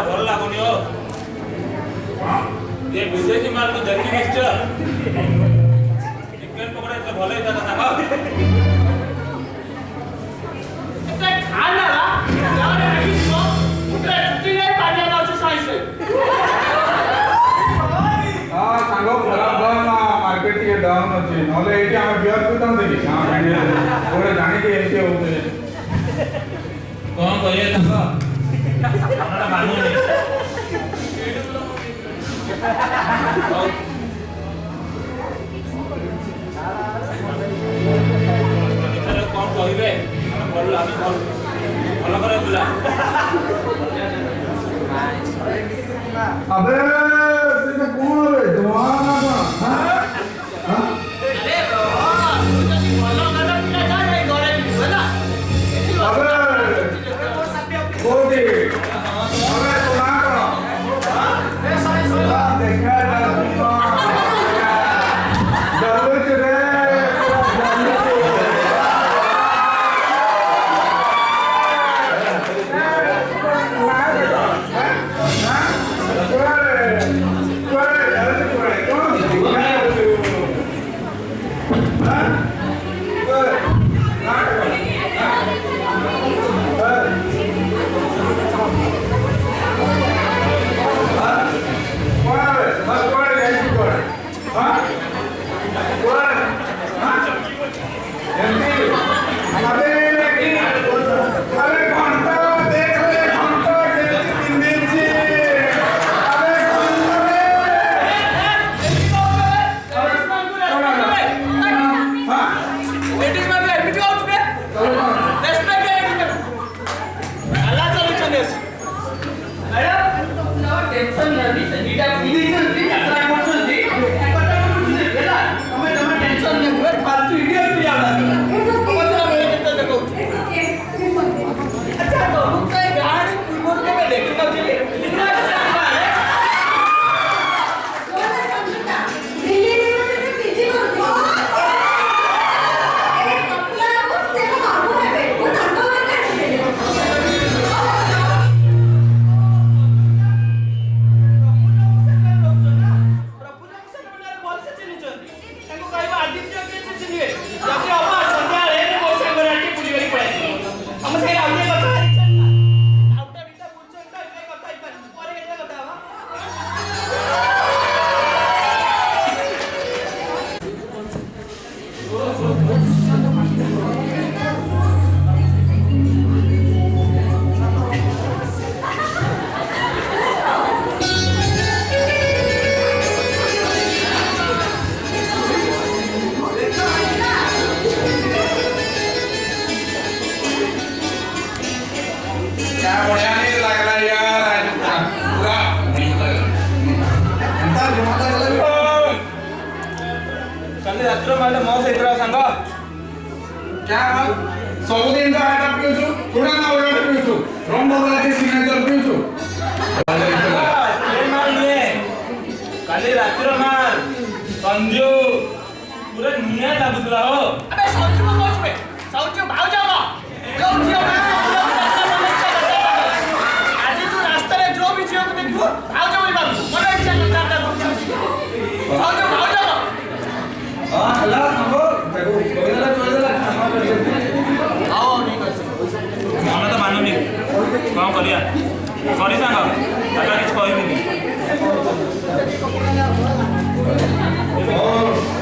भल लगुनि ये विदेशी माल को देखी निश्चय चिकन पकड़ा इतना भले था सांग खाना यार तो उतरे छुट्टी नहीं पानी आना उसे साइंस हां सांग खराब मार्केट के डाउन अछि नले एटी हम बियर पितम देखि हां ओरे जाने के ऐसे होते कौन कहिए सांग हमरा मालूम नहीं कौन कहिबे भल आमी भल करे बुला अबे से कौन रे जवान हां हां अरे बाबा तू जल्दी भलो कर पिला जा रे घरे बोला अबे कोडी अबे सुना करो ए साई देखा जरूरत रे रात्र माले मौस इतरा सांग क्या सबुदिन तो आटा पिउछु थोड़ा ना ओडा पिउछु रंग बदला के सिग्नेचर पिउछु ये माल निये काली रात्र माल संजू पूरा निया लागुतला हो अबे संजू को कोच पे संजू भाव जाओ जो जियो आज तू रास्ते में जो भी जियो को देखो भाव जाओ बाबू मन इच्छा करता है संजू भाव जाओ हां हला नंबर कौन करिया सॉरी सांग ताका किछ कहबिनी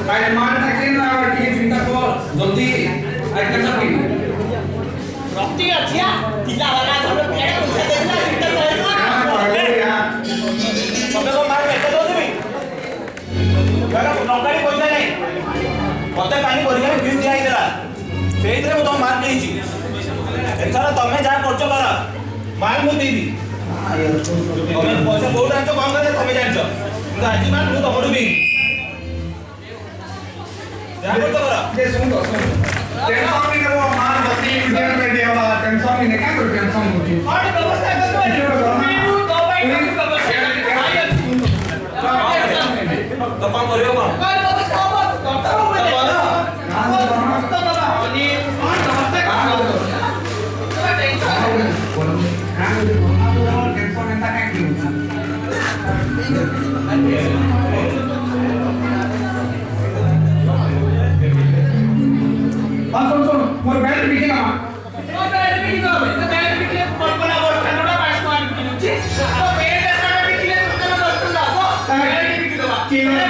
काय मान टाके ना ठीक चिंता कर जल्दी आई कर सकी रक्ति अछिया तिला वाला सब पेड़ पैसा देना चिंता करे तमे को मार पेट दो तुमी यार नौकरी पैसा नहीं मते कानी करिया बिल दिया इतरा सेइतरे मो तो मार देइची एथरा तमे जा खर्च कर माल मु देबी तमे पैसा बहुत आंचो कम करे तमे जानछो কিন্তু আজি माल मु तमरु भी जा खर्च कर ये सुन टेंशन नहीं करो मार बत्ती इंडियन में देवा टेंशन नहीं क्या करो टेंशन होती और व्यवस्था कर दो तू तो भाई तो कौन करियो कौन कर व्यवस्था हो डॉक्टर हो गए तो बाबा अनि कौन व्यवस्था कर दो टेंशन नहीं था क्यों सुन मोर बैट बिके ना तो बैठ भी दो तो बैठ भी के कल्पना और कन्नड़ा पास मान की नुची तो बैठ ऐसा भी के तो दोस्त ना तो बैठ भी के दो किलो है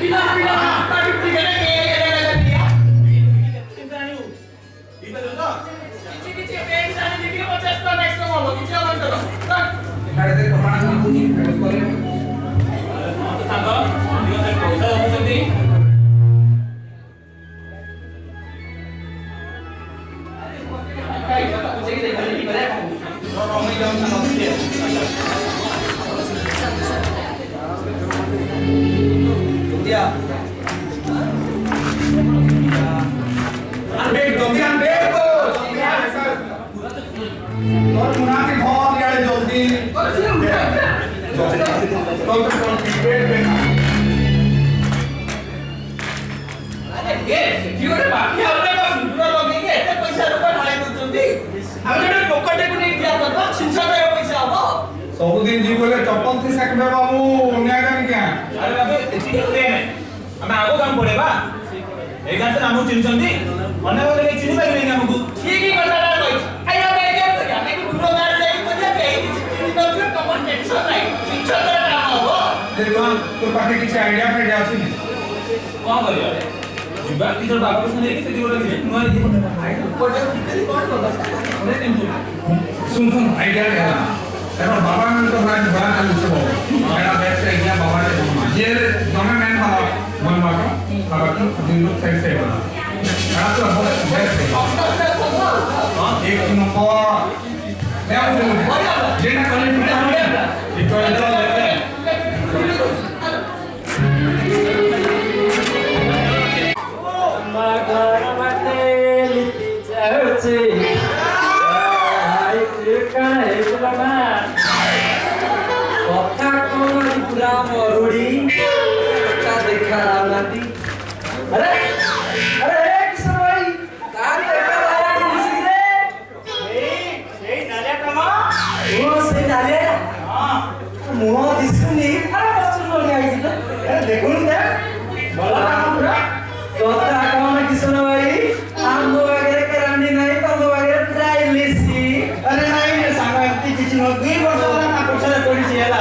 किलो काटी भी के लगा दिया चिंता नहीं हो इधर लो किछि बैठ सारे दिखे 50 तो नेक्स्ट हो किछि मन करो अरे तेरे कपड़ा ना पूछी करे तो सांग दियो से पैसा होचंदी सबुदिन जी बोले चप्पल थी सकबे बाबू न्याय करने क्या अरे बाबू एची के हमें आगो काम पड़ेबा ए गां से हमहु चिनछंदी अन्य बोले के चिनि पाइबे कि हमहु ठीक ही कथा ना कहि आइया भाई के तो हमें को दूर गाड़ जाई को जे के चिनि तो कमन टेंशन नाही शिक्षा कर काम हो देखो तो पाटे किछ आईडिया पे जाछि ने कोन करिया जीवा की तोर बाबा को सुने कि सेठी बोले कि नुआ ये कोटे कितनी कौन बोलता सुन आईडिया है एरो बाबा ने तो बड़ा काम से बोल मेरा बैठ से गया बाबा ने ये दोनों मैन वाला मन मारो बाबा को दिन लोग साइड से बना मेरा तो बहुत बैठ से हां एक नंबर मैं ये ना कॉलेज में एक कॉलेज लेते मगर मते लिखी जाउछे आई काहे बोलमा कथा कोन पूरा मरुडी का देखा नाती अरे किशोर भाई कार देखा वाला खुशी रे ए नालिया कमा ओ से नालिया हां मुह दिसुनी अरे बच्चन लोग आई थी अरे देखो ना बोला काम पूरा कथा कोन किशोर भाई आम वगैरह करानी नहीं तम वगैरह ट्राई लिसी अरे नाही रे सांगा ती किछि न 2 वर्ष वाला ना पछले पडिछि होला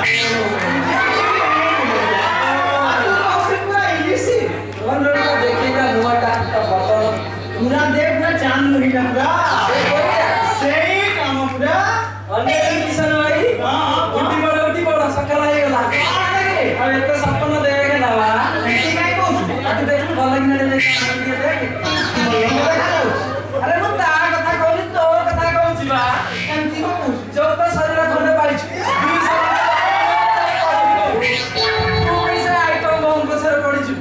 देखिएगा नुआटा बटन पूरा देख ना चांद मुही का पूरा सही काम पूरा अनेक किसान भाई उठी बड़ा सकाळ ହେଇଗଲା ଆଉ ଏତେ ସପନ ଦେଖେ ନା ବା ଏଠି କାଇ କହୁଛୁ ଆଜି ଦେଖୁ ଭଲ କି ନା ଦେଖ ଆରେ ମୁଁ ତା କଥା କହିଲି ତୋ କଥା କହୁଛି ବା ଏମିତି କହୁଛୁ ଯୋଉ ତ ଶରୀର ଖଣ୍ଡେ ପାଇଛୁ ତୁ ପଇସା ଆଇଟମ ବହୁ ପଛରେ ପଡିଛୁ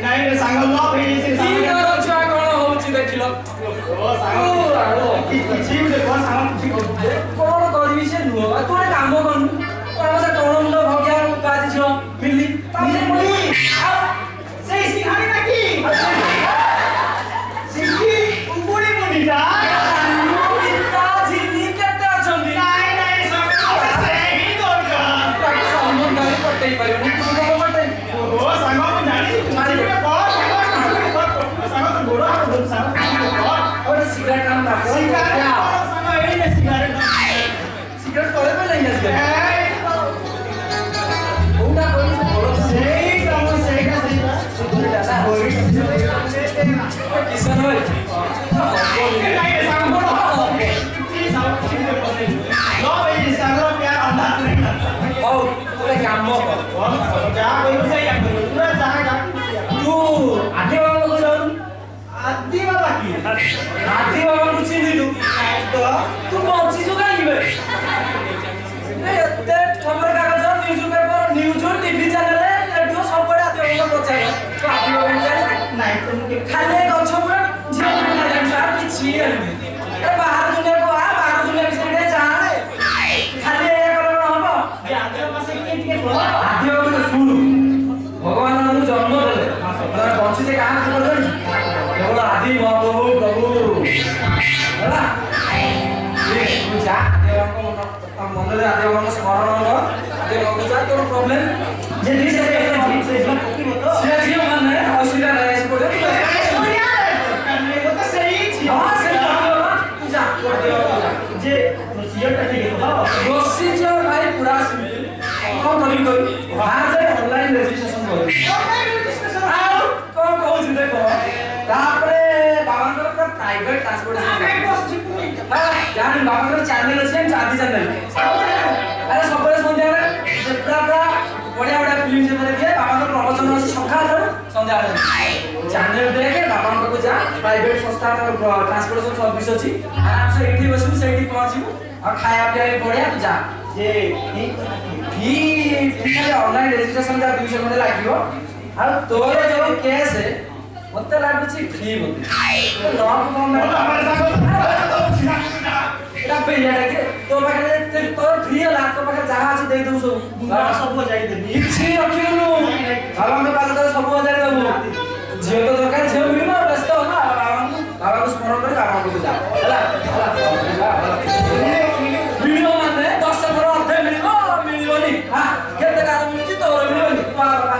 ନାଇଁ ରେ ସାଙ୍ଗ ନ ଫେରିଛି କି ଘର ଛୁଆ କଣ ହଉଛି ଦେଖିଲ ଓ ସାଙ୍ଗ କିଛି ଗୋଟେ କଣ ସାଙ୍ଗ କିଛି କହୁଛୁ କଣ କରିବି ସେ ନୁହଁ ବା ତୁ ଗୋଟେ କାମ କରୁନୁ ତୋର ସେ ଟଣ ମୁଣ୍ଡ ଭଗିଆ କାଜି ଝିଅ ମିଲି ସେଇ ସିଂହାଣି ନାକି ସିଂହି ଉଙ୍ଗୁଡ଼ି ମୁଣ୍ଡିଟା ଝିଲି କେତେ ଅଛନ୍ତି ନାଇଁ ନାଇଁ ସାଙ୍ଗ ସେଇ ଦରକାର ତାକୁ ସମ୍ବନ୍ଧରେ ପଟେଇ ପାରିବନି ତୁ କଣ ପଟେଇ ଓ ସାଙ୍ଗ ମୁଁ ଜାଣିଛି ତୁ ଗୋଟେ କଣ ସାଙ୍ଗ ତ ଗୋଡ଼ ହାତ ଧରୁ ସାଙ୍ଗ ଗୋଟେ ସିଗାରେଟ କାମ ସିଗାରେଟ ସାଙ୍ଗ आदि बाबा स्मरण हो आदि बाबा जा तोर प्रॉब्लम जे दी से झियो माने असुविधा रहे से पड़े करने को तो सही थी हां से पूजा कर दियो जे प्रोसीजर का ठीक है प्रोसीजर भाई पूरा सिंपल कौन करी कोई बाहर से ऑनलाइन रजिस्ट्रेशन कर ऑनलाइन रजिस्ट्रेशन आओ कौन कहू छी देखो तापरे बाबांकर का प्राइवेट ट्रांसपोर्टेशन प्राइवेट बस जिपुनी हां जान बाबांकर चैनल अछि चांदी चैनल अरे सबरे संध्या रे पूरा बढ़िया बढ़िया फिल्म से मारे दिए बाबांकर प्रवचन अछि सखा संध्या रे चैनल देखे बाबांकर को जा प्राइवेट संस्था ट्रांसपोर्टेशन सर्विस अछि आराम से एठी बसु सेठी पहुंचबू और खाया पिया बढ़िया तू जा जे फी ऑनलाइन रजिस्ट्रेशन का 200 खंडे लागियो और तोरे जो केस है मते लागुची फ्री मते तो लॉक कम में हमारे साथ एटा पेया के तो पाखे तो फ्री लाख तो पाखे जहां আছে देई दउ सब सब हो जाई देबी କିଛି ରଖିବୁନୁ ବାବାଙ୍କ ପାଖରେ ସବୁ ହଜାର ଦେବୁ ଝିଅ ତ ଦରକାର ଝିଅ ମିଳିବ ବ୍ୟସ୍ତ हो ना ବାବାଙ୍କୁ ସ୍ମରଣ କରି ବାବାଙ୍କୁ ଯା ହେଲା ମିଳିବ ମାନେ 10 ଥର ଅର୍ଥ ମିଳିବନି ହଁ କେତେ କାର ମିଳୁଛି ତୋର ମିଳିବନି ବାବା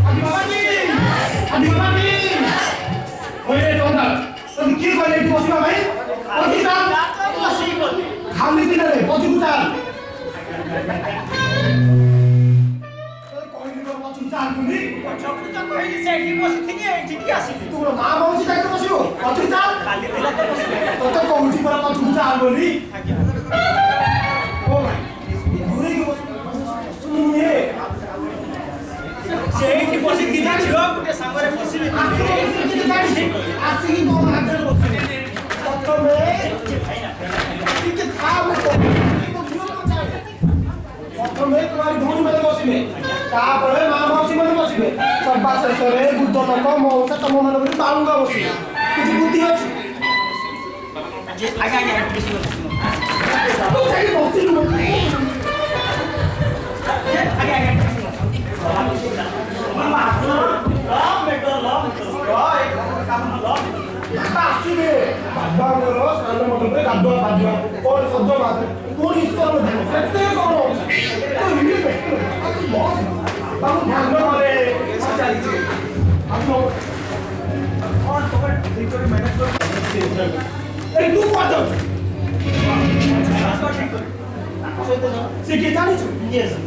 अभी बाबा जी ओए तोंदा तो की करे की बसिबा भाई ओती चाल बसी बोली खाली दिन रे ओती चाल कोई को ओती चाल कुनी छोटू तो कहली सेठी बसिथिनी एठी की आसीली तू मां मौसी जाके बसियो ओती चाल खाली दिला तो बसिबे तो कहूची पर ओती चाल बोली ओ भाई दूरी की सुनिए सेठी बसी दिना छियो गुटे सांगरे बसिबे आसी को हाजर बसिबे प्रथमे ठीक था वो प्रथमे तुम्हारी धूल में बसिबे तापरे मां मौसी में बसिबे सब शेषरे बुद्ध लोक मौसा तम मन को बालुंगा बसिबे किछ बुद्धि अछि जे आगे आगे बसिबे तो सही बसिलु आगे आगे ଆସିବେ ବାବାଙ୍କର ସ୍ନାନ ମଣ୍ଡପରେ ଗାଧୁଆ ପାଧୁଆ କଣ ସଜ ବାଜ କୋଣ ଈଶ୍ୱର କେତେ କଣ ବାବୁ ଧ୍ୟାନ କରେ ଚାଲିଛି ଏଇ ତୁ କଣ ସେ କିଏ ଜାଣିଛୁ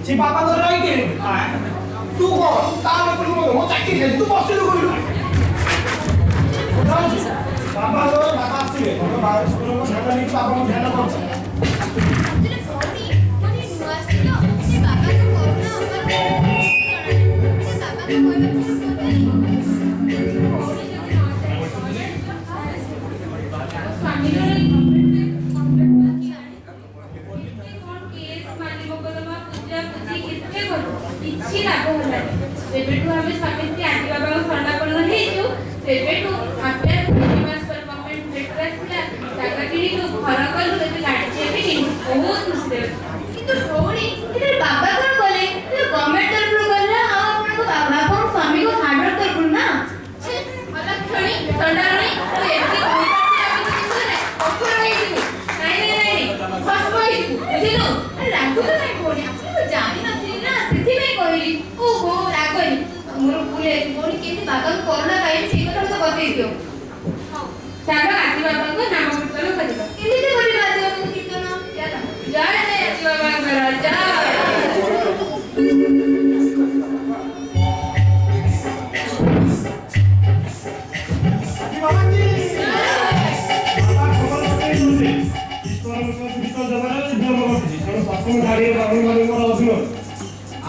ସେ ବାବାଙ୍କର ରହିକି ତୁ କଣ ତା ମୋ ଚାକିରି ତୁ ବସିଲୁ କହିଲୁ बाबा आसवे बाबा ध्यान कर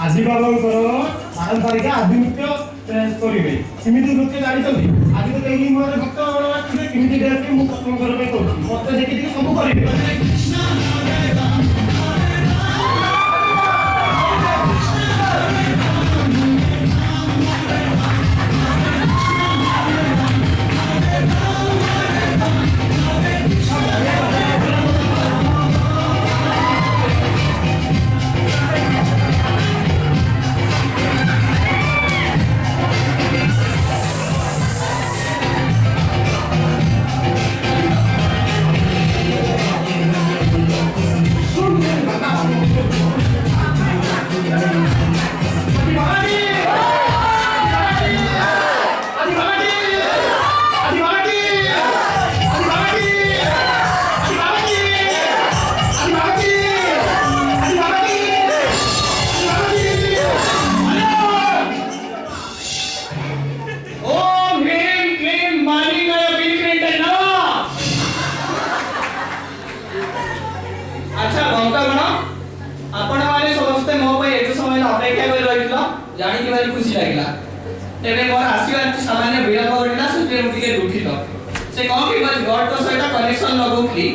आदि बाबांकर पारंपरिक आधुनिक ड्रेस करेंगे किमिति लोक जानिछन्ति आदि तो एही मोर भक्त थे किमिति ड्रेस के मु कस्टम करबे को मत देखि देखि सब करिवे जानी कि भारी खुशी लागला तेरे मोर आसीबार सामान्य विलंब घटिला से मु टिके दुखित से कह कि बस गॉड को सहित कनेक्शन लगौली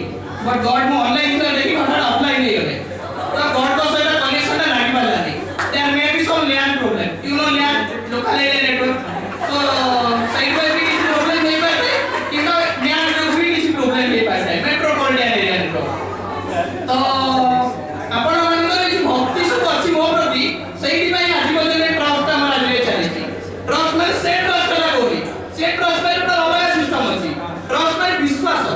बट गॉड मु ऑनलाइन तो देखि हटाट ऑफलाइन नहीं गले तो गॉड को सहित कनेक्शन लागि पालानी there may be some LAN problem you know LAN local area network so side by भी किसी प्रॉब्लम नहीं पाते कि नो लैंड में भी किसी प्रॉब्लम नहीं पाते मेट्रोपॉलिटन एरिया नेटवर्क तो आपण मानकर जो भक्ति सब अछि मो प्रति सेही पई आज पर्यंत ट्रस्ट हमर आज चली ट्रस्ट में से ट्रस्ट करा होई से ट्रस्ट में तो अलग सिस्टम अछि ट्रस्ट में विश्वास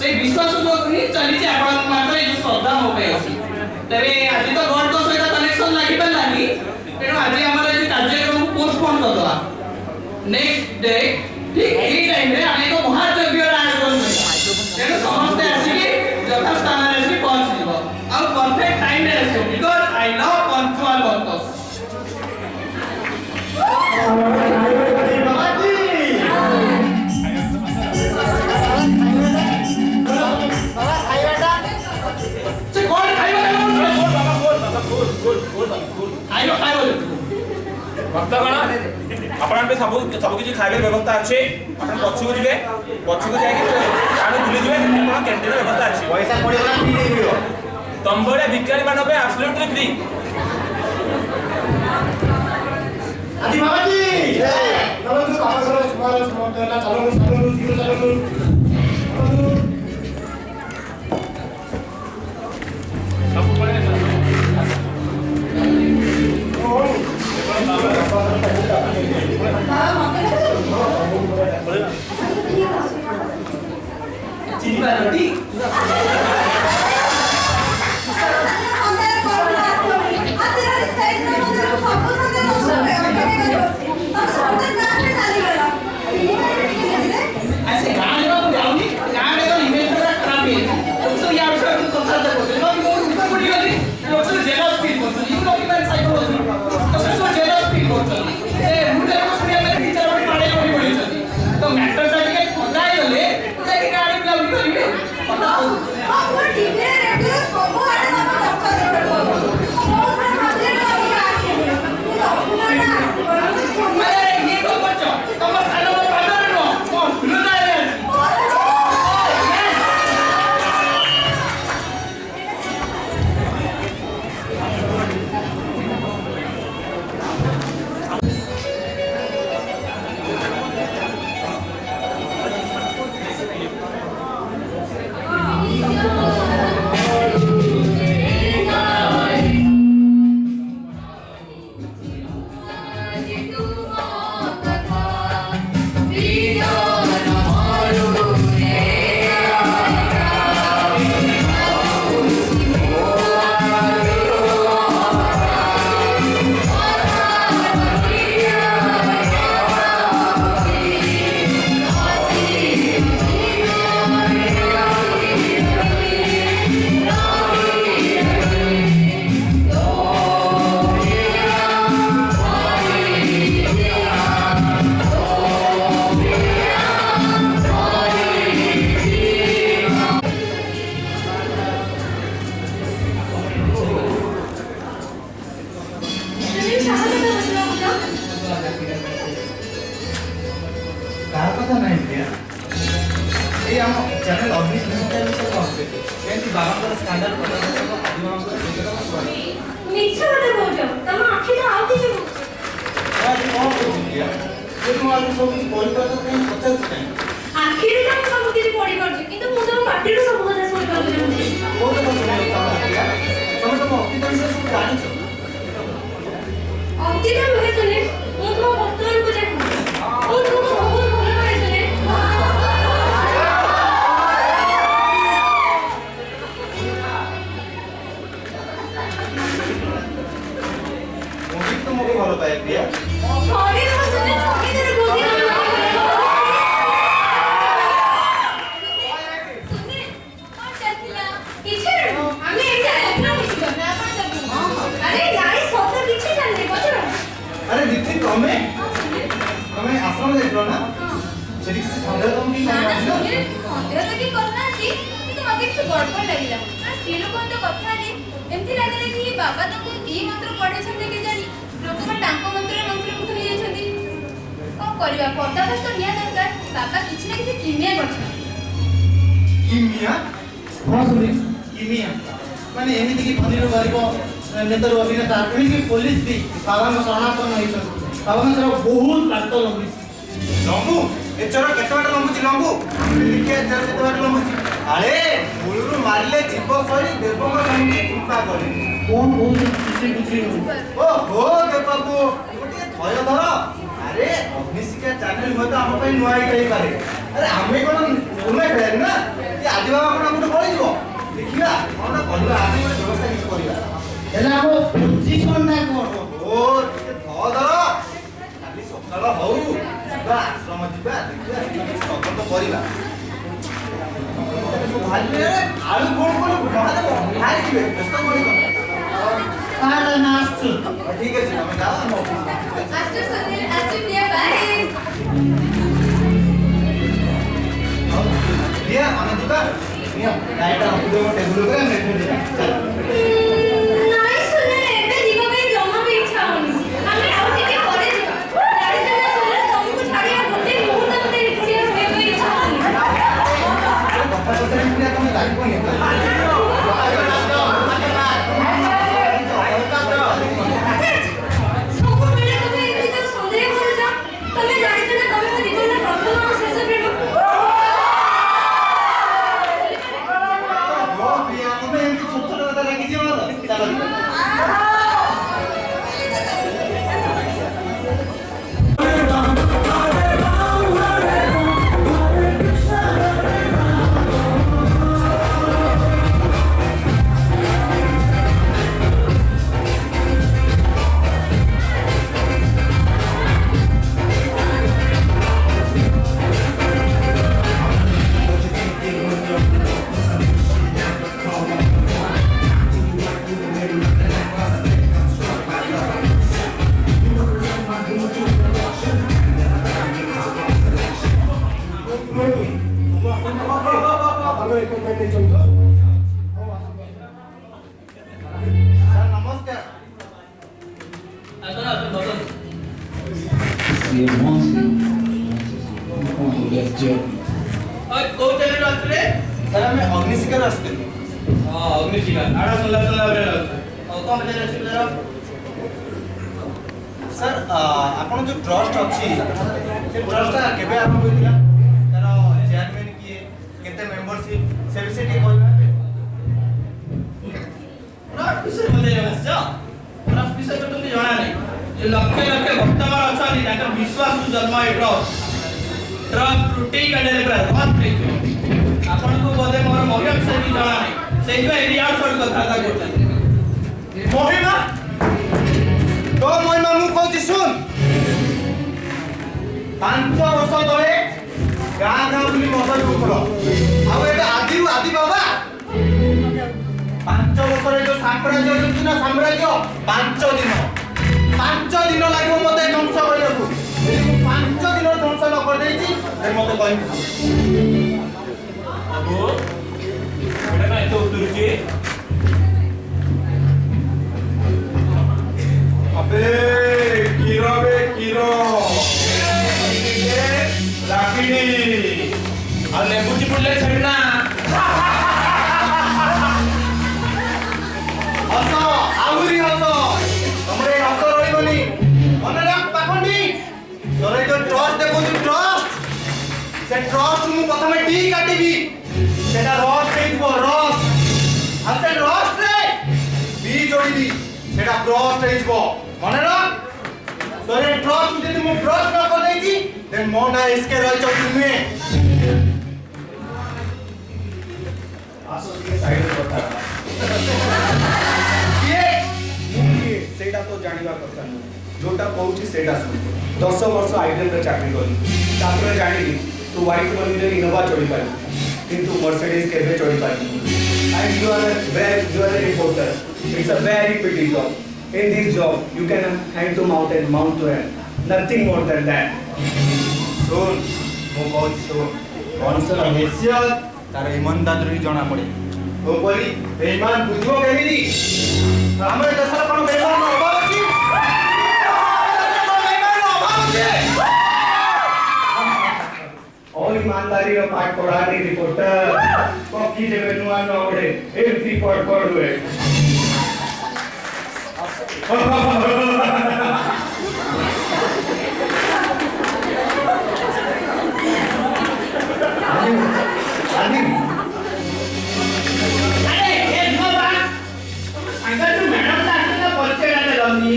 से विश्वास जो ही चली जे आपण मात्र जो श्रद्धा हो पे अछि तबे आज तो गॉड को सहित कनेक्शन लागि पलानी तेनो आज हमर जे कार्यक्रम पोस्टपोन कर दवा नेक्स्ट डे ठीक एही टाइम रे आमे को महायज्ञ आयोजन तेनो समस्त आसी के जथा स्थान रे आसी पहुंच दिबो और परफेक्ट टाइम रे आसी because I love punctual workers से कौन खाइबा आइलो खाइबो भक्तगण आपण पे सब किसी खाइबे व्यवस्था अच्छे आपण पछुको जिवे पछुको जाय कि आने भूली जिवे आपण कैंटीन व्यवस्था अच्छे पैसा पड़े ना फ्री देबियो तंबरे भिखारी मानो पे एब्सोल्युटली फ्री आदि बाबा जी चलो तो काम करो सुमारो सुमारो चलो चलो सब पड़े चिंता रोटी ऐसे गाने में जाऊंगी गाने तो इमेज थोड़ा खराब है तो यार से কথা কথা বলতে না কি মোর উপর পড়ি গলি লোক সব জেলাস ফিল করছে ইউ নো ইভেন সাইকোলজি তো সব জেলাস ফিল করছে এ মুতে को শুনি আমি টিচার বডি পাড়ে পড়ি পড়িছি তো ম্যাটার টা টিকে খোদাই গলে যাই কি গাড়ি প্লাউ করিবে কথা और टीवी रे रेडियो सब आडे तम दरकार करबो बहुत हाजिर होई आके तू अपना ना अरे ये तो बच्चों तुम खाना में पादर नो कौन भूल जाए कार कथा नहीं प्रिया ए हम चैनल ऑब्वियस मिस्टर से कहते केंति बाबांकर स्कैंडल कथा सब आदि बाबांकर देखा सब मिछ मते बोलजो तम आखि तो आउ किछ आज कौन बोल दिया ये तुम आज सब कुछ बोल कर तो कहीं पचास नहीं आखि रे तम सब किछ पड़ी करछ किंतु मु तो पाटी रे सब କଥା सुनि पाबे वो तो सुनो तुम तो अति तक से सब जानी छो अति तो मुहे सुने मु तो वर्तमान को जाय ओ तो बहुत भलो है सुने मुझे तो मोके भलो पाए प्रिया थोड़ी हो सुने छोटी तेरे गोदी में सुने और चलतिला किछ हमें एक अपना मिस करना अपन अरे यार सब पीछे चल रे बचो अरे दीप्ति हमें आश्रम देखलो ना सेठी किसी संदेह तुम की ना ना नहीं सोने संदेह तो की करना थी কিন্তু মতে কিছু গড়বড় লাগিলা আর স্ত্রী লোকন তো কথা নি এমতি লাগিলা কি বাবা তো ଦି ମନ୍ତ୍ର ପଢିଛନ୍ତି କି ଜାଣି ଲୋକମାନେ ତାଙ୍କ ମନ୍ତ୍ର କରିବା ପଦାର୍ଥ ତ ନିଆ ଦରକାର ବାପା କିଛି ନା କିଛି କିମିଆ କରିଛନ୍ତି କିମିଆ ହଁ ଶୁଣି କିମିଆ ମାନେ ଏମିତି କି ଧନୀର ଗରିବ ନେତାରୁ ଅଭିନେତା ଏମିତି ପୋଲିସ ବି ବାବାଙ୍କ ଶରଣାପନ୍ନ ହେଇଛନ୍ତି ବାବାଙ୍କର ବହୁତ ବାଟ ଲମ୍ବିଛି ଲମ୍ବୁ ଏଚର କେତେ ବାଟ ଲମ୍ବୁଛି ଲମ୍ବୁ କେତେ ବାଟ ଲମ୍ବୁଛି ଆରେ ମୂଳରୁ ମାରିଲେ ଜୀବ ସରି ଦେବଙ୍କ ସଙ୍ଗେ କୃପା କରେ କଣ କହୁଛି କିଛି ବୁଝିନି ଓହୋ ଦେବକୁ ଗୋଟିଏ ଭୟ ଧର ଆରେ ଅଗ୍ନିଶିକ୍ଷା ଚ୍ୟାନେଲ ହୁଏତ ଆମ ପାଇଁ ନୂଆ ହେଇଥାଇପାରେ ଆରେ ଆମେ କଣ ପୁରୁଣା ଖେଳାଳି ନା କି ଆଜି ବାବା କଣ ଆମକୁ ପଳେଇଯିବ ଦେଖିବା କଣ କରିବା ଆମେ ଗୋଟେ ବ୍ୟବସ୍ଥା କିଛି କରିବା ହେଲେ ଆମ ପୋଜିସନଟା କଣ ଓ ଟିକେ ଧର କାଲି ସକାଳ ହଉ ଯିବା ଆଶ୍ରମ ଯିବା ଦେଖିବା କିଛି ତଦନ୍ତ କରିବା ଆଳୁ କଣ ବାହାରିଯିବେ ବ୍ୟସ୍ତ କରିବ ଠିକ ଅଛି ତମେ ଯାଅ ଆମ ଅଫିସ ଆସ୍ତେ ସୁନିଲ ଆସ୍ତେ ପ୍ରିୟା ବାଏ ପ୍ରିୟା ଆମେ ଯିବା ଗାଈଟା ରଖିଦେବ ଟେବୁଲ ଉପରେ ଆମେ ଏଠୁ ଯିବା ଚାଲ ନାଇଁ ସୁନିଲ ଏବେ ଯିବା ପାଇଁ ଜମା ବି ଇଚ୍ଛା ହଉନି ଆମେ ଆଉ ଟିକେ ପରେ ଯିବା ଜାଣିଛ ନା ସୁନିଲ ତମକୁ ଛାଡ଼ିବା ଗୋଟେ ମୁହୂର୍ତ୍ତ ମତେ ଏକୁଟିଆ ରହିବା ପାଇଁ ଇଚ୍ଛା ହଉନି କଥା ପଚାରି ପ୍ରିୟା ତମେ ଲାଗିବନି ସବୁବେଳେ ତମେ ଏମିତି ଯୋଉ ସନ୍ଦେହ କରୁଛ ତମେ ଜାଣିଛ ନା ତମେ ମୋ ଜୀବନର ପ୍ରଥମ ଆଉ ଶେଷ ପ୍ରେମ ପ୍ରିୟା ତମେ ଏମିତି ଛୋଟ ଛୋଟ କଥା ଲାଗିଯିବ ଚାଲ ଯିବା ସାର୍ ନମସ୍କାର କୋଉ ଚ୍ୟାନେଲ ଆସିଥିଲେ ସାର୍ ଆମେ ଅଗ୍ନିଶିଖାରୁ ଆସିଥିଲୁ ଅଗ୍ନିଶିଖା ଆଡ଼ା ଶୁଣିଲା ବେଳେ ଆଉ କଣ ପଚାର ଅଛି ପଚାର ସାର୍ ଆପଣ ଯୋଉ ଟ୍ରଷ୍ଟ ଅଛି ସେ ଟ୍ରଷ୍ଟଟା କେବେ ଆରମ୍ଭ ହୋଇଥିଲା ତାର ଚେୟାରମ୍ୟାନ୍ କିଏ କେତେ ମେମ୍ବରସିପ୍ ସେ ବିଷୟରେ ଟିକେ କହିପାରିବେ ଟ୍ରଷ୍ଟ ବିଷୟରେ ମୋତେ ଜଣାଅଛି ଟ୍ରଷ୍ଟ ବିଷୟରେ ତୁମକୁ ଜଣା ନାହିଁ ଯେ ଲକ୍ଷ ଲକ୍ଷ ଭକ୍ତମାନେ ଅଛନ୍ତି ତାଙ୍କର ବିଶ୍ୱାସରୁ ଜନ୍ମ ଏ ଟ୍ରଷ୍ଟ ତ୍ରୁଟି କାଣ୍ଡରେ ପୁରା ରଥ ହେଇଯିବ ଆପଣଙ୍କୁ ବୋଧେ ମୋର ମହିମା ବିଷୟରେ କିଛି ଜଣା ନାହିଁ ସେଇଥିପାଇଁ ରିଆଡ୍ ସଡ୍ କଥାବାର୍ତ୍ତା କରୁଛନ୍ତି ମହିମା ତୋ ମହିମା ମୁଁ କହୁଛି ଶୁଣ 5 ବର୍ଷ ତଳେ ଗାଁ ଗାଁ ବୁଲି ମଦ ପିଉଥିଲ ଆଉ ଏବେ ଆଦିରୁ ଆଦି ବାବା 5 ବର୍ଷରେ ଯୋଉ ସାମ୍ରାଜ୍ୟ ଅଛି ନା ସାମ୍ରାଜ୍ୟ 5 ଦିନ ଲାଗିବ ମତେ ଧ୍ୱଂସ କରିବାକୁ ଯଦି ମୁଁ 5 ଦିନ ଧ୍ୱଂସ ନ କରିଦେଇଛି then ମତେ କହିବି ବାବୁ ଏଟା କାଇଁ ତ ଉତୁରୁଛି अबे कीरो बे कीरो लाकिड़ी ଆଉ ଲେମ୍ବୁ ଚିପୁଡ଼ିଲେ ଛେଡ଼ିନା ହସ ଆହୁରି ହସ ତମର ଏଇ ହସ ରହିବନି ମନେ ରଖ ପାଖଣ୍ଡି ତୋର ଏଇ ଯୋଉ ଟ୍ରଷ୍ଟ ଦେଖୁଛୁ ଟ୍ରଷ୍ଟ ସେ ଟ୍ରଷ୍ଟ ମୁଁ ପ୍ରଥମେ ଟି କାଟିବି ସେଟା ରଷ୍ଟ ହେଇଯିବ ରଷ୍ଟ ଆଉ ସେ ରଷ୍ଟରେ ବି ଯୋଡ଼ିବି ସେଟା ବ୍ରଷ୍ଟ ହେଇଯିବ ମନେ ରଖ ତୋର ଏଇ ଟ୍ରଷ୍ଟ ଯଦି ମୁଁ ବ୍ରଷ୍ଟ ନ କରିଦେଇଛି ଦେନ୍ ମୋ ନାଁ ଏସକେ ରହିଛ ତୁମେ ସେଇଟା ତ ଜାଣିବା କଥା ନୁହେଁ ଯୋଉଟା କହୁଛି ସେଇଟା ଶୁଣ 10 ବର୍ଷ ଆଇଡେଲରେ ଚାକିରି କଲି ତାପରେ ଜାଣିଲି ତୁ ହ୍ୱାଇଟ୍ ମନିରେ ଇନୋଭା ଚଢ଼ିପାରିବୁ କିନ୍ତୁ ମର୍ସିଡିଜ କେବେ ଚଢ଼ିପାରିବୁ and you are a reporter it's a very pity job in this job you can hand to mountain mount to end nothing more than that ଶୁଣ ମୁଁ କହୁଛି ଶୁଣ ମଣିଷର ହେସିୟତ ତାର ଇମାନଦାରୀରୁ ହିଁ ଜଣା ପଡେ ମୁଁ କହିଲି ବେଇମାନ ବୁଝିବ କେମିତି ଆମ ଏ ଦେଶର କ'ଣ ବେଇମାନର ଅଭାବ ଅଛି ବେଇମାନର ଅଭାବ ଅଛି सालारी पाठ पढ़ानी रिपोर्टर कॉकी जेबे नुआ नुआ ओडे एमसी पढ़ हुए अरे ये नो बात अगर तू मैडम का आके परिचय ना देलनी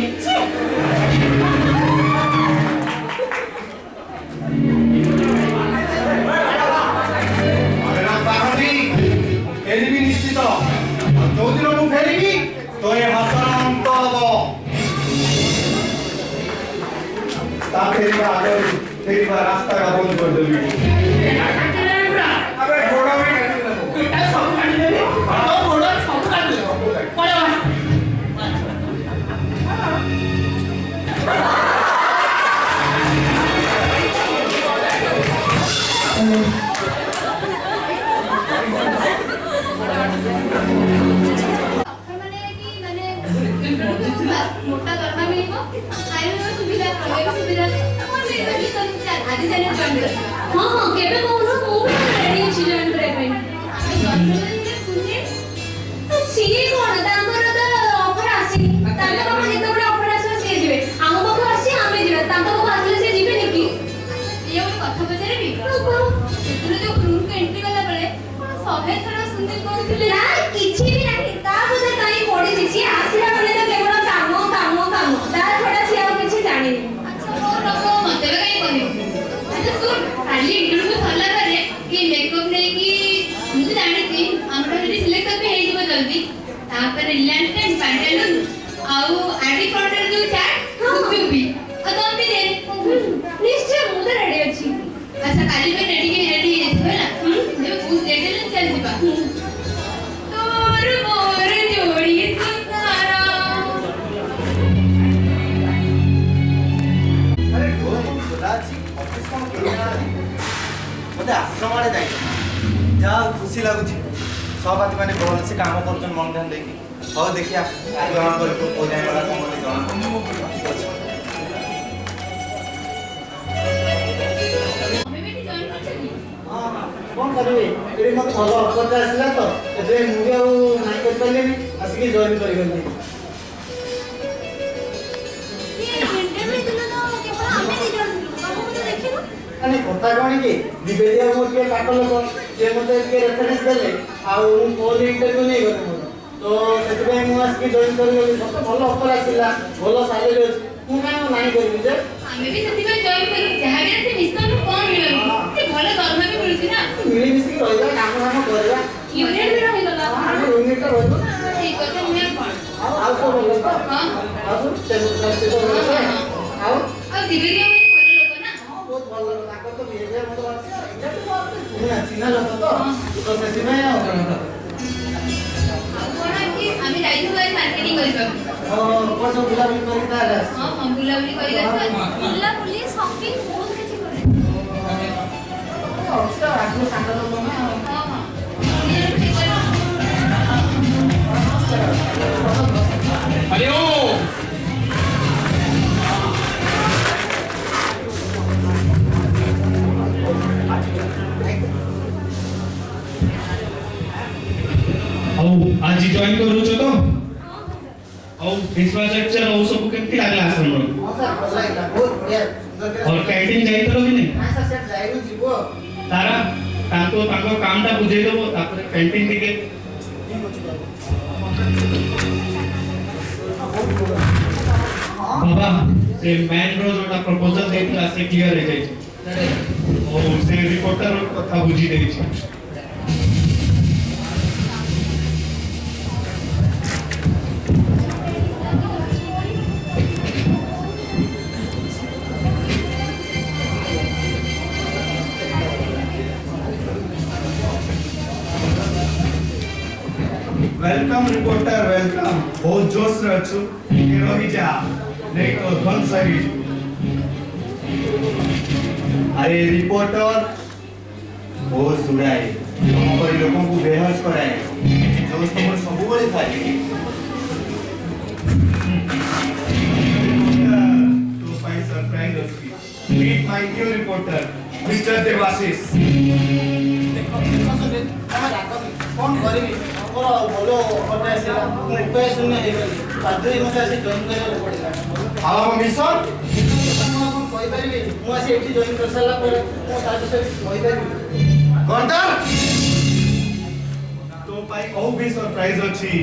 फेरबी निश्चित जो दिन मु फेरबी तो ये हसर अंत हबो ता फेरबा आगे फेरबा रास्ता का बंद कर देबी अबे घोड़ा में बेटा सब काट दे तो घोड़ा सब काट दे पड़े मोटा करना मिलिबो खाइबो सुविधा रहबो सुविधा कोन मिलिबो किसन आदि जाने जॉइन कर हां हां केबे कहू मु रेडी अछि जॉइन करे ପାଇଁ ଆମେ ଜନ୍ମଦିନରେ ସୁନି ସିଏ कोन ତାଙ୍କର ତ ଅଫର ଆସି ତାଙ୍କ ପାଖ ଯେତେବେଳେ ଅଫର ଆସିବ ସିଏ ଯିବେ ଆମ ପାଖ ଆସି ଆମେ ଯିବା ତାଙ୍କ ପାଖ ଆସିଲେ ସିଏ ଯିବେନି କି ଇଏ ଗୋଟେ କଥା ପଚାରିବି ସେଦିନ ଯୋଉ ରୁମ୍ କୁ ଏଣ୍ଟ୍ରି କଲା ବେଳେ 100 ଥର ସୁନି କହୁଥିଲେ ନା କିଛି ବି ନାହିଁ ତା ବୋଧେ କାଇଁ ପଡିଛି ସିଏ ଆସିଲା ବେଳେ ତ କେବଳ କାମ କାମ କାମ ତା ଛଡା ସିଏ ଆଉ କିଛି ଜାଣିନି ଆଚ୍ଛା ମୋ ଲୋକ ମତେ କାଇଁ କହିବୁ ଆଚ୍ଛା ଶୁଣ କାଲି ଇଣ୍ଟରଭ୍ୟୁ ସରିଲା ପରେ କି ମେକଅପ୍ ନେଇକି ମୁଁ ତ ଜାଣିଛି ଆମର ସେଠି ସିଲେକ୍ସନ୍ ବି ହେଇଯିବ ଜଲ୍ଦି ତାପରେ ରିଲାଏନ୍ସ ଟ୍ରେଣ୍ଡ ପ୍ୟାଣ୍ଟାଲୁନ୍ ଆଉ ଆଡି ଫ୍ରଣ୍ଟରେ ଯୋଉ ଚାଟ୍ ଗୁପଚୁପ୍ ବି ଆଉ ତମ ବି ଦେ ନିଶ୍ଚୟ ମୁଁ ତ ରେଡି ଅଛି ଆଚ୍ଛା କାଲି ପାଇଁ ରେଡି ହେଇଯାଇଥିବ ହେଲା ଯେବେ ବହୁତ ରେଡି ହେଲେ ଚାଲିଯିବା ତୋର ମୋର ଯୋଡ଼ି ସୁନ୍ଦର अरे डोर को खुला अछि ऑफिस को केना मते आश्रम आड़े जाई जा खुशी लागुची सहपाठी माने भल से काम करछन मन ध्यान देकी हो देखिया आगमन कर को जाय वाला समते जणा ଆମେ ବି ଜଏନ୍ କରିଛନି हां कोन करबे एडी मते भलो ऑफर आसिला तो एते मु भी आउ नाइ कर पालेनी आसिके जॉइन करि गली इंटरव्यू दिनो तो केवल ଆମେ ଦି ଜଣ ଥିଲୁ ବାବୁ ତ ଦେଖିବୁ अने कथा कोन की दिबेलिया मो के पाक लोक जे मते के रेफरेंस देले आउ फोन इंटरव्यू नै गले मो तो सेति पे मु आसिके जॉइन करि गली सब भलो ऑफर आसिला भलो सैलरी अछि मु काई नाइ करबी जे ଆମେ ବି ସେଥିପାଇଁ ଜଏନ୍ କଲୁ ଯାହା ବି ଅଛି ମିଶନ କଣ ମିଳିବ ସେ ଭଲ ଦରମା ବି ମିଳୁଛି ନା मिली मिसी रहइबा काम काम करबा ୟୁନିୟନ ବି ରହିଗଲା ଆମେ यूनिट रहइबो ଠିକ କଥା ନୁହେଁ କଣ आउ सब बोल तो ହଁ आउ से बोल आउ ଆଉ ଦିବେରିया ଭଲ ଲୋକ ନା बहुत भल ताको तो बिहेवियर मत बात एटा तो बात तुम चिना लोक तो सेति में ଆଉ କଣ କି ଆମେ ଯାଇଥିଲୁ ଆଜି ମାର୍କେଟିଂ କରିବାକୁ कोन सब बुला बुली करता है ହଁ ହଁ ବୁଲାବୁଲି କରି ଯାଇଥିଲୁ ବୁଲାବୁଲି ସପିଂ ବହୁତ କିଛି କରେ अच्छा आगु सांग लोक में ହଁ ହଁ ନିଜର ଠିକ କରି हरि ओम ଆଉ ଆଜି ଜଏନ୍ କରୁଛ ତ ଆଉ ଇନଫ୍ରାଷ୍ଟ୍ରକ୍ଚର ଆଉ ସବୁ କେମିତି ଲାଗିଲା ଆଶ୍ରମର हां सर भल लागला बहुत बढ़िया सुंदर और कैंटीन ଯାଇଥିଲ କି ନାହିଁ हां सर सर जाइरु जीवो ତାରା ତାଙ୍କ କାମଟା ବୁଝେଇ ଦେବ ତାପରେ କ୍ୟାଣ୍ଟିନ୍ ଟିକେ ବାବା ସେ ମ୍ୟାନ୍ ର ଯୋଉଟା ପ୍ରପୋଜାଲ ଦେଇଥିଲା ସେ କ୍ଲିୟର ହେଇଯାଇଛି ଆଉ ସେ ରିପୋର୍ଟର କଥା ବୁଝି ଦେଇଛି वेलकम रिपोर्टर वेलकम बहुत जोश रे अछु के रही जा नहीं तो ध्वंस ही अरे रिपोर्टर बहुत सुराए तुम पर लोगों को बेहोश कराए जोश तुम सब बड़े थाली तो पाई सरप्राइज अछि Meet my new reporter, Mr. Devashish. कौन करेंगे और बोलो और ऐसे उपाय सुनने बाध्य मत ऐसे जॉइन करने पड़ेगा Our mission? कौन कोई पारिबे मु ऐसे एठी जॉइन कर साला पर मु साथ से कोई पारिबे Gordon! तो पाई और भी सरप्राइज अछि।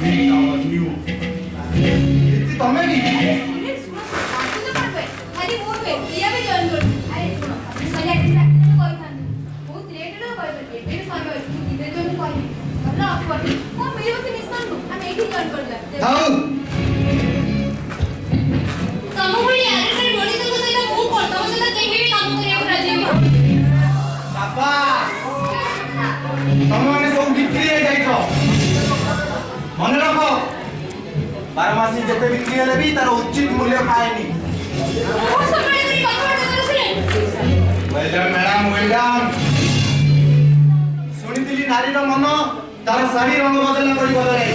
Meet our new. इति तमे भी बाकी तो कर पे खाली मोर पे प्रिया भी जॉइन कर अरे सुनो सही एक्टिंग प्रैक्टिस में कोई था बहुत लेट लो कोई पे भी समय इधर जॉइन कर मतलब आप कर वो मेरे से मिशन लो हम एक ही जॉइन कर ले थाउ तमो भली आगे कर मनीष को सहित मु करता हूं सहित कहीं भी काम କରିବାକୁ राजी हो शाबाश तमे माने सब बिक्री हे जाइछो मन रखो 12 मासी जेते बिक्री हेले भी तार उचित मूल्य पाएनी वो सम्मान करी कथा कर सुने well done madam well done सुनितिली नारीर मन तार शाड़ी रंग बदलना करी बदले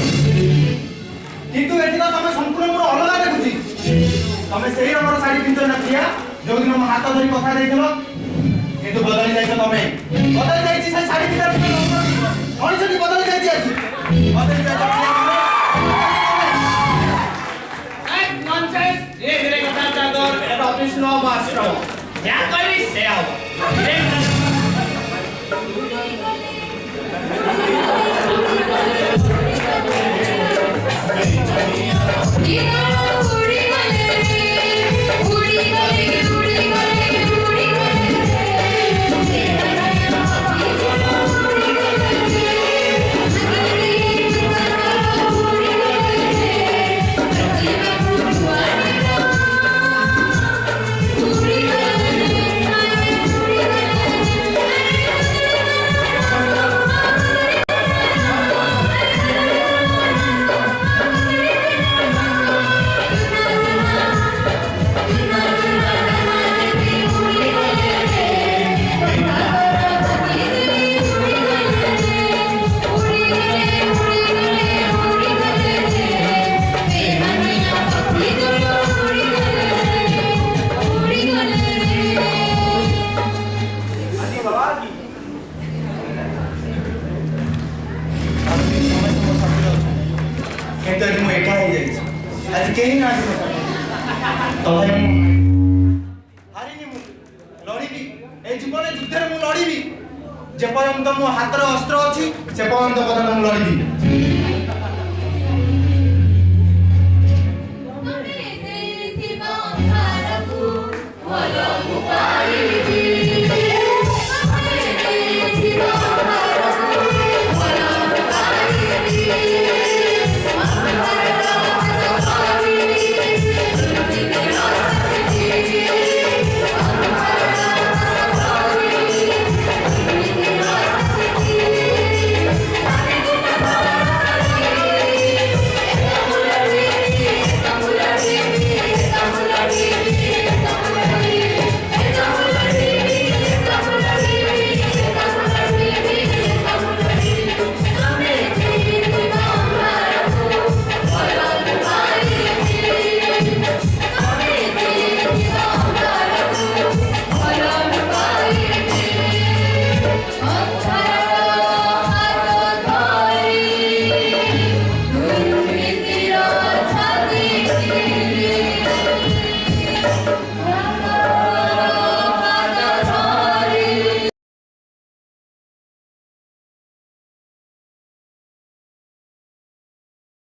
किंतु एठी तमे संपूर्ण मोर अलगा देखुची तमे सेही रंगर शाड़ी पिंतो न किया जो दिन हम हाथ धरी कथा देखलो किंतु बदली जाइछो तमे बदली जाइछि से शाड़ी पिंतो मଣିଷ की बदली जाइछि आज बदली जाइछो नॉनसेंस ये मेरे कथा चादर एटा ऑफिस नो मास्टर या करी से आओ केतरी मु एका हे जाइछि आज केही ना आसी तबे हारिनी मु लड़ीबी ए जीवन युद्ध रे मु लड़ीबी जे पर्यंत मो हाथ रे अस्त्र अछि से पर्यंत कथा मु लड़ीबी